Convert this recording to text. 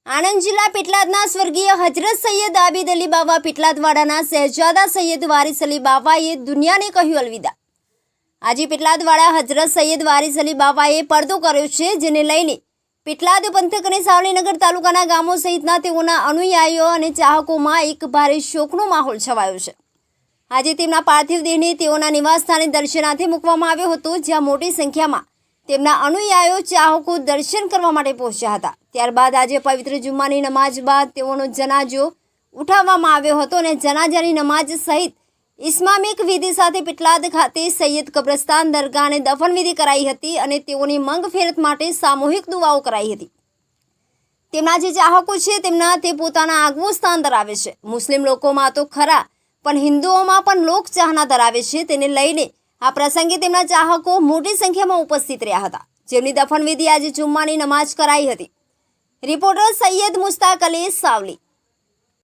આણંદ જિલ્લા પેટલાદના સ્વર્ગીય હજરત સૈયદ આબિદ અલી બાવા પેટલાદવાડાના શહેજાદા સૈયદ વારિસ અલી બાવાએ દુનિયાને કહ્યું અલવિદા। આજે પેટલાદવાડા હજરત સૈયદ વારિસ અલી બાવાએ પડદો કર્યો છે, જેને લઈને પેટલાદ પંથક અને સાવલીનગર તાલુકાના ગામો સહિતના તેઓના અનુયાયીઓ અને ચાહકોમાં એક ભારે શોકનો માહોલ છવાયો છે। આજે તેમના પાર્થિવ દેહને તેઓના નિવાસસ્થાને દર્શનાર્થે મૂકવામાં આવ્યો હતો, જ્યાં મોટી સંખ્યામાં તેમના અનુયાયીઓ ચાહકો દર્શન કરવા માટે પહોંચ્યા હતા। ત્યારબાદ આજે પવિત્ર જુમ્માની નમાઝ બાદ તેઓનો જનાજો ઉઠાવવામાં આવ્યો હતો અને જનાજાની નમાઝ સહિત ઇસ્લામિક વિધિ સાથે પેટલાદ ખાતે સૈયદ કબ્રસ્તાન દરગાહને દફનવિધિ કરાઈ હતી અને તેઓની મંગ ફેરત માટે સામૂહિક દુઆઓ કરાઈ હતી। તેમના જે ચાહકો છે તેમના તે પોતાના આગવું સ્થાન ધરાવે છે। મુસ્લિમ લોકોમાં તો ખરા, પણ હિન્દુઓમાં પણ લોક ચાહના ધરાવે છે। તેને લઈને આ પ્રસંગે તેમના ચાહકો મોટી સંખ્યામાં ઉપસ્થિત રહ્યા હતા, જેમની દફનવિધિ આજે જુમ્માની નમાઝ કરાઈ હતી। રિપોર્ટર સૈયદ મુસ્તાક અલી, સાવલી।